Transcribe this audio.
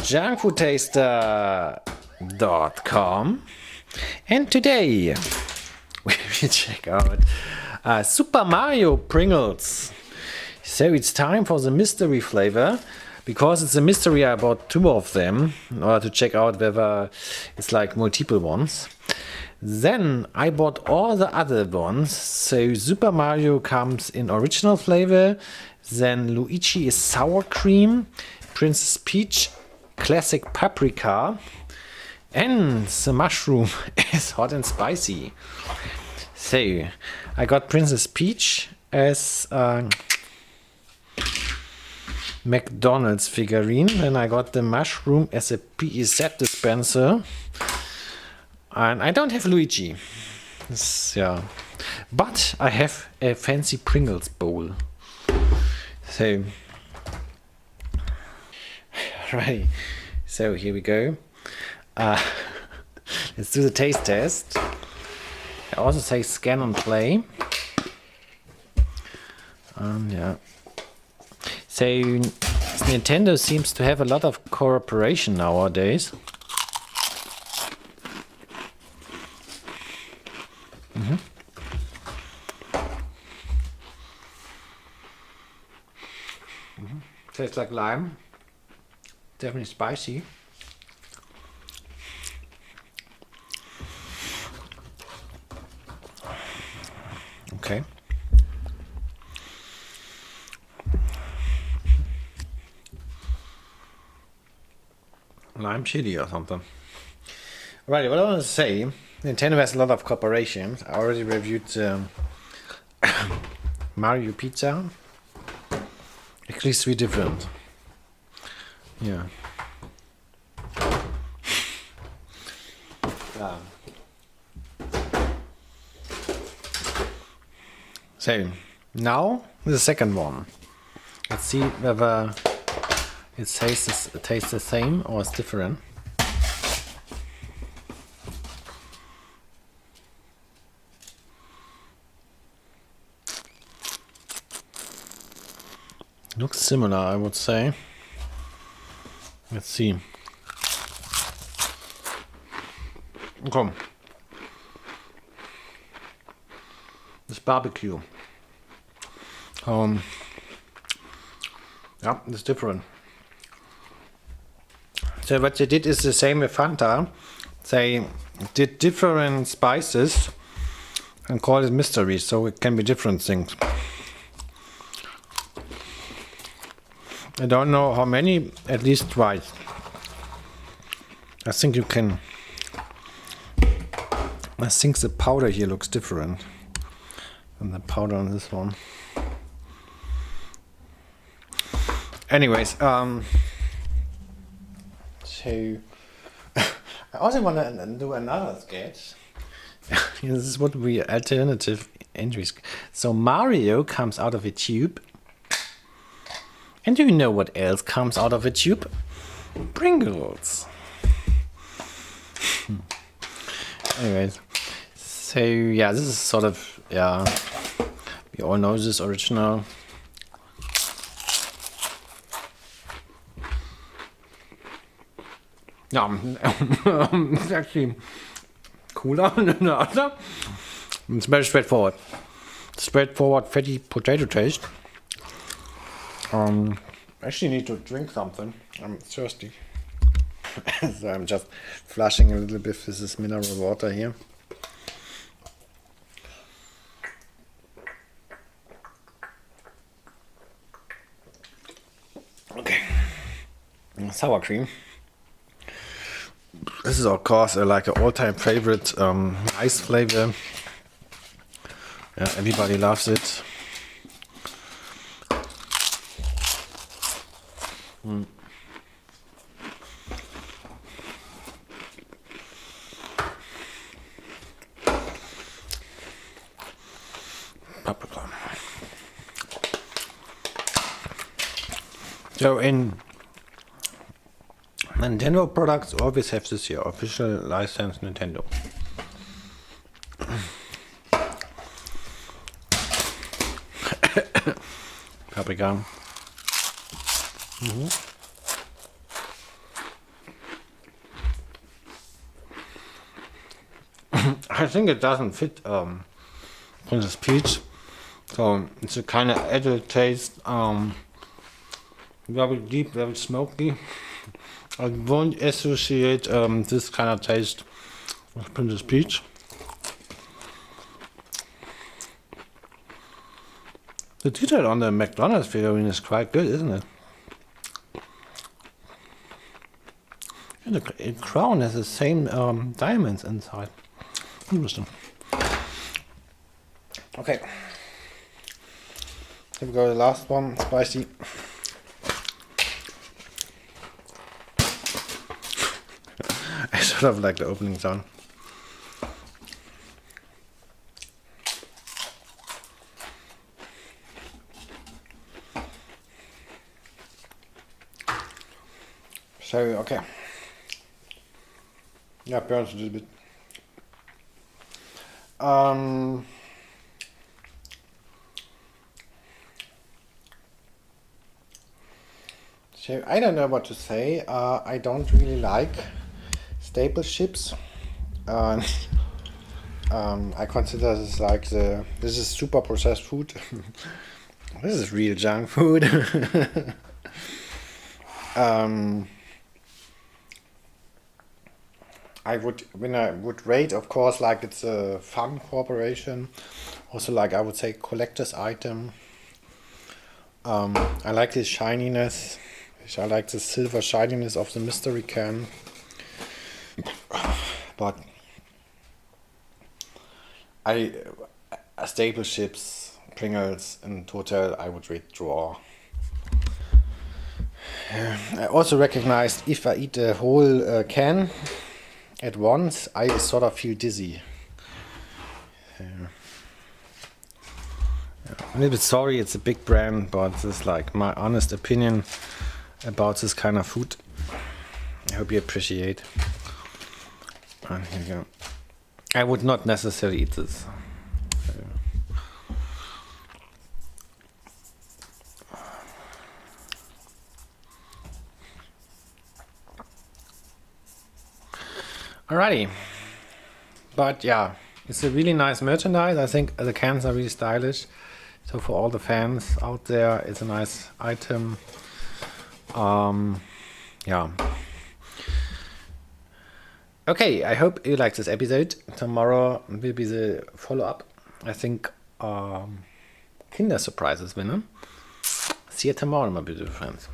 junkfoodtaster.com, and today we will check out Super Mario Pringles. So it's time for the mystery flavor. Because it's a mystery, I bought 2 of them in order to check out whether it's like multiple ones. Then I bought all the other ones. So Super Mario comes in original flavor. Then Luigi is sour cream. Princess Peach classic paprika. And the mushroom is hot and spicy. So I got Princess Peach as McDonald's figurine. Then I got the mushroom as a PEZ dispenser. And I don't have Luigi. But I have a fancy Pringles bowl. So, right. So here we go. Let's do the taste test. I also say scan and play. Yeah. So Nintendo seems to have a lot of cooperation nowadays. Tastes like lime. Definitely spicy. Okay. Lime chili or something. Right, what I want to say, Nintendo has a lot of cooperations. I already reviewed Mario Pizza. Actually 3 different. Yeah. So, now the second one. Let's see whether it tastes the same or it's different. Looks similar, I would say. Let's see. Okay. This barbecue. Yeah, it's different. So what they did is the same with Fanta. They did different spices and called it mystery, so it can be different things. I don't know how many, at least twice. I think you can. I think the powder here looks different than the powder on this one. Anyways, so I also want to do another sketch. This would be alternative entries. So Mario comes out of a tube. And do you know what else comes out of a tube? Pringles. Anyways, so yeah, this is sort of, yeah, we all know this original. Yeah, it's actually cooler than the other. It's very straightforward. Straightforward, fatty potato taste. I actually need to drink something. I'm thirsty. So I'm just flushing a little bit with this mineral water here. Okay. Sour cream. This is of course like an all-time favorite ice flavor. Yeah, everybody loves it. Paprika. So in Nintendo products always have this here, official license Nintendo. Paprika. I think it doesn't fit Princess Peach. So it's a kind of adult taste. Very deep, very smoky. I won't associate this kind of taste with Princess Peach. The detail on the McDonald's figurine is quite good, isn't it? And the crown has the same diamonds inside. Interesting. Okay. Here we go, the last one, spicy. I sort of like the opening sound. So, okay. Yeah, burns a little bit. So I don't know what to say. I don't really like staple chips. I consider this like this is super processed food. This is real junk food. When I would rate, of course, like it's a fun corporation. Also, like I would say, collector's item. I like the shininess. I like the silver shininess of the mystery can. But staple chips, Pringles, in total, I would rate draw. I also recognized if I eat the whole can at once, I sort of feel dizzy. I'm a little bit sorry, it's a big brand, but this is like my honest opinion about this kind of food. I hope you appreciate. And here we go. I would not necessarily eat this. Alrighty, but yeah, it's a really nice merchandise. I think the cans are really stylish. So for all the fans out there, it's a nice item. Yeah. Okay, I hope you liked this episode. Tomorrow will be the follow-up. I think Kinder Surprises winner. See you tomorrow, my beautiful friends.